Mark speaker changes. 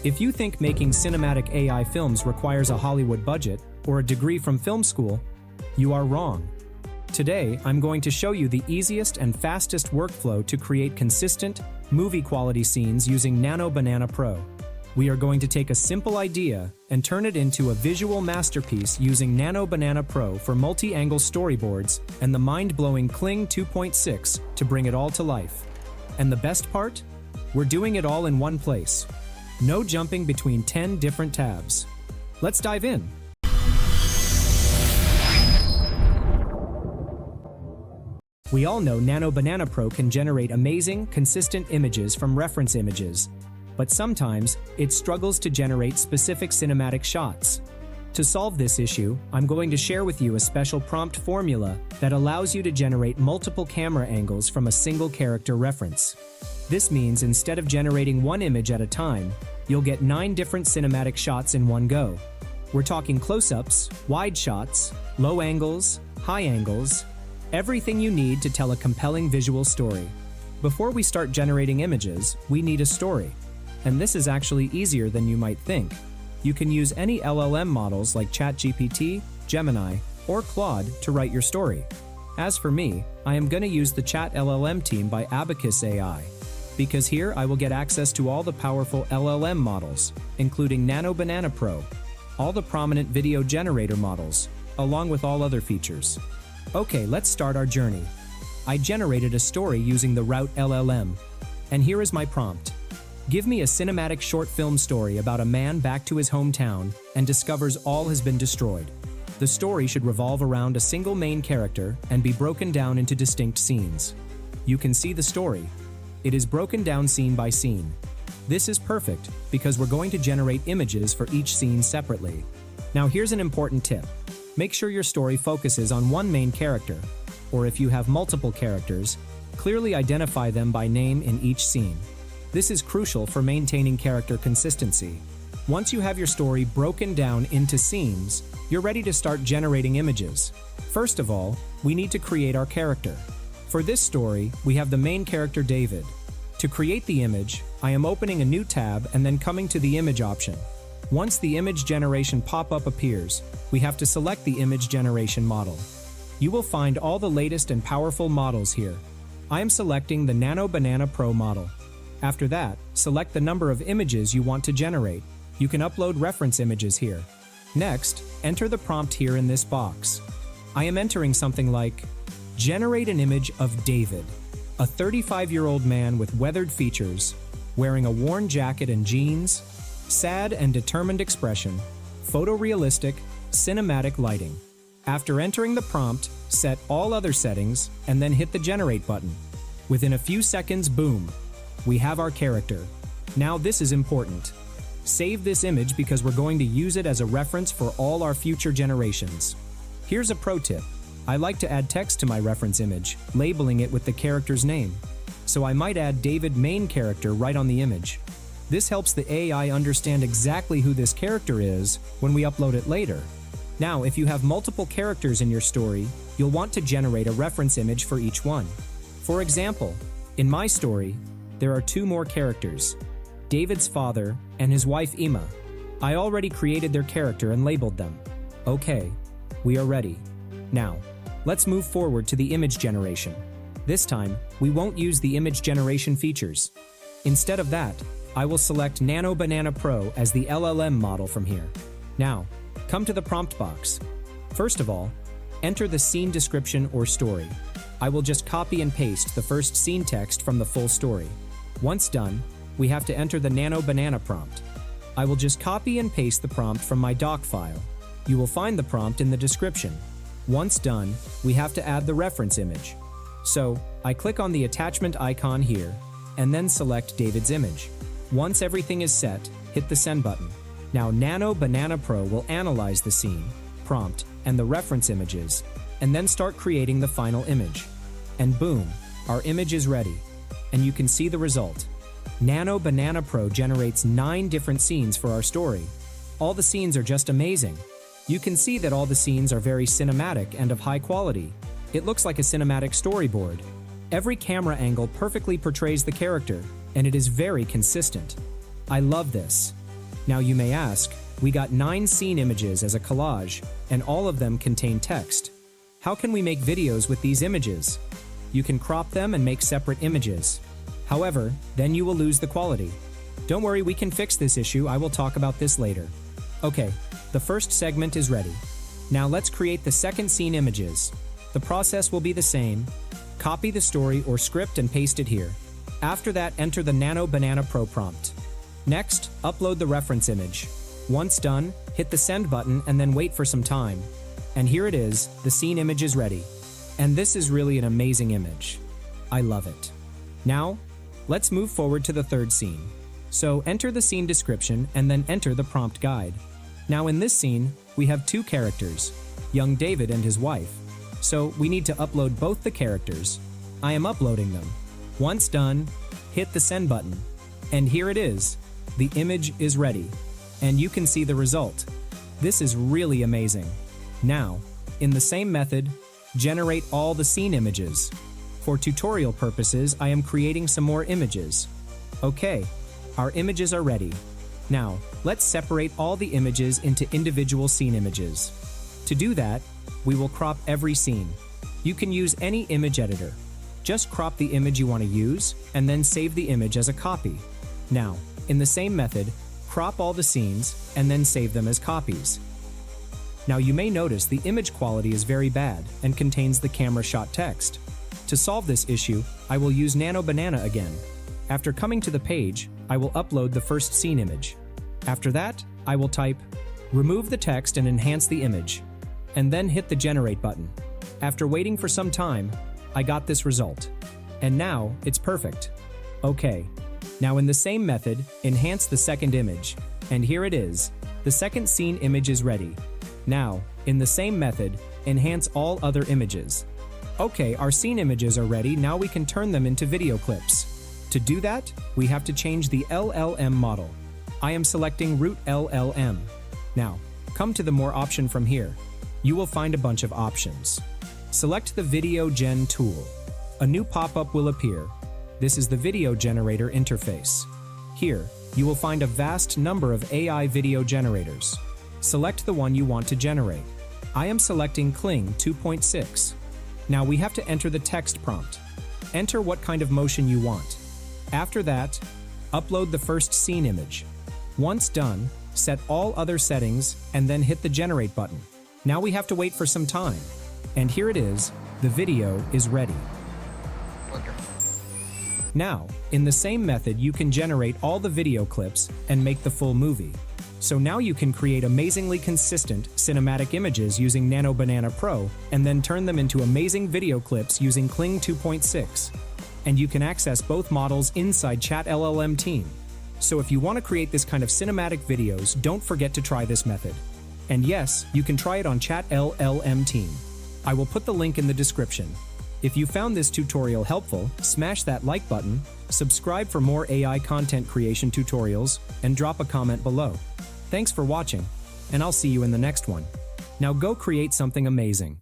Speaker 1: If you think making cinematic AI films requires a Hollywood budget or a degree from film school, you are wrong. Today, I'm going to show you the easiest and fastest workflow to create consistent, movie-quality scenes using Nano Banana Pro. We are going to take a simple idea and turn it into a visual masterpiece using Nano Banana Pro for multi-angle storyboards and the mind-blowing Kling 2.6 to bring it all to life. And the best part? We're doing it all in one place. No jumping between 10 different tabs. Let's dive in. We all know Nano Banana Pro can generate amazing, consistent images from reference images, but sometimes it struggles to generate specific cinematic shots. To solve this issue, I'm going to share with you a special prompt formula that allows you to generate multiple camera angles from a single character reference. This means instead of generating one image at a time, you'll get 9 different cinematic shots in one go. We're talking close-ups, wide shots, low angles, high angles, everything you need to tell a compelling visual story. Before we start generating images, we need a story. And this is actually easier than you might think. You can use any LLM models like ChatGPT, Gemini, or Claude to write your story. As for me, I am going to use the ChatLLM Team by Abacus AI, because here I will get access to all the powerful LLM models, including Nano Banana Pro, all the prominent video generator models, along with all other features. Okay, let's start our journey. I generated a story using the Route LLM, and here is my prompt. Give me a cinematic short film story about a man back to his hometown and discovers all has been destroyed. The story should revolve around a single main character and be broken down into distinct scenes. You can see the story. It is broken down scene by scene. This is perfect because we're going to generate images for each scene separately. Now here's an important tip. Make sure your story focuses on one main character, or if you have multiple characters, clearly identify them by name in each scene. This is crucial for maintaining character consistency. Once you have your story broken down into scenes, you're ready to start generating images. First of all, we need to create our character. For this story, we have the main character David. To create the image, I am opening a new tab and then coming to the image option. Once the image generation pop-up appears, we have to select the image generation model. You will find all the latest and powerful models here. I am selecting the Nano Banana Pro model. After that, select the number of images you want to generate. You can upload reference images here. Next, enter the prompt here in this box. I am entering something like, generate an image of David, a 35-year-old man with weathered features, wearing a worn jacket and jeans, sad and determined expression, photorealistic, cinematic lighting. After entering the prompt, set all other settings, and then hit the Generate button. Within a few seconds, boom, we have our character. Now this is important. Save this image because we're going to use it as a reference for all our future generations. Here's a pro tip. I like to add text to my reference image, labeling it with the character's name. So I might add David main character right on the image. This helps the AI understand exactly who this character is when we upload it later. Now, if you have multiple characters in your story, you'll want to generate a reference image for each one. For example, in my story, there are 2 more characters, David's father and his wife Emma. I already created their character and labeled them. Okay, we are ready. Now, let's move forward to the image generation. This time, we won't use the image generation features. Instead of that, I will select Nano Banana Pro as the LLM model from here. Now, come to the prompt box. First of all, enter the scene description or story. I will just copy and paste the first scene text from the full story. Once done, we have to enter the Nano Banana prompt. I will just copy and paste the prompt from my doc file. You will find the prompt in the description. Once done, we have to add the reference image. So, I click on the attachment icon here, and then select David's image. Once everything is set, hit the Send button. Now Nano Banana Pro will analyze the scene, prompt, and the reference images, and then start creating the final image. And boom, our image is ready. And you can see the result. Nano Banana Pro generates 9 different scenes for our story. All the scenes are just amazing. You can see that all the scenes are very cinematic and of high quality. It looks like a cinematic storyboard. Every camera angle perfectly portrays the character, and it is very consistent. I love this. Now you may ask, we got 9 scene images as a collage, and all of them contain text. How can we make videos with these images? You can crop them and make separate images. However, then you will lose the quality. Don't worry, we can fix this issue. I will talk about this later. Okay, the first segment is ready. Now let's create the second scene images. The process will be the same. Copy the story or script and paste it here. After that, enter the Nano Banana Pro prompt. Next, upload the reference image. Once done, hit the send button and then wait for some time. And here it is, the scene image is ready. And this is really an amazing image. I love it. Now, let's move forward to the third scene. So enter the scene description and then enter the prompt guide. Now in this scene, we have 2 characters, young David and his wife. So we need to upload both the characters. I am uploading them. Once done, hit the send button. And here it is. The image is ready. And you can see the result. This is really amazing. Now, in the same method, generate all the scene images. For tutorial purposes, I am creating some more images. Okay, our images are ready. Now, let's separate all the images into individual scene images. To do that, we will crop every scene. You can use any image editor. Just crop the image you want to use, and then save the image as a copy. Now, in the same method, crop all the scenes, and then save them as copies. Now you may notice the image quality is very bad and contains the camera shot text. To solve this issue, I will use Nano Banana again. After coming to the page, I will upload the first scene image. After that, I will type, remove the text and enhance the image, and then hit the generate button. After waiting for some time, I got this result. And now, it's perfect. Okay, now in the same method, enhance the second image. And here it is. The second scene image is ready. Now, in the same method, enhance all other images. Okay, our scene images are ready, now we can turn them into video clips. To do that, we have to change the LLM model. I am selecting Root LLM. Now, come to the More option from here. You will find a bunch of options. Select the Video Gen tool. A new pop-up will appear. This is the video generator interface. Here, you will find a vast number of AI video generators. Select the one you want to generate. I am selecting Kling 2.6. Now we have to enter the text prompt. Enter what kind of motion you want. After that, upload the first scene image. Once done, set all other settings and then hit the generate button. Now we have to wait for some time. And here it is, the video is ready. Now, in the same method, you can generate all the video clips and make the full movie. So now you can create amazingly consistent cinematic images using Nano Banana Pro and then turn them into amazing video clips using Kling 2.6. And you can access both models inside ChatLLM Team. So if you want to create this kind of cinematic videos, don't forget to try this method. And yes, you can try it on ChatLLM Team. I will put the link in the description. If you found this tutorial helpful, smash that like button, subscribe for more AI content creation tutorials, and drop a comment below. Thanks for watching, and I'll see you in the next one. Now go create something amazing.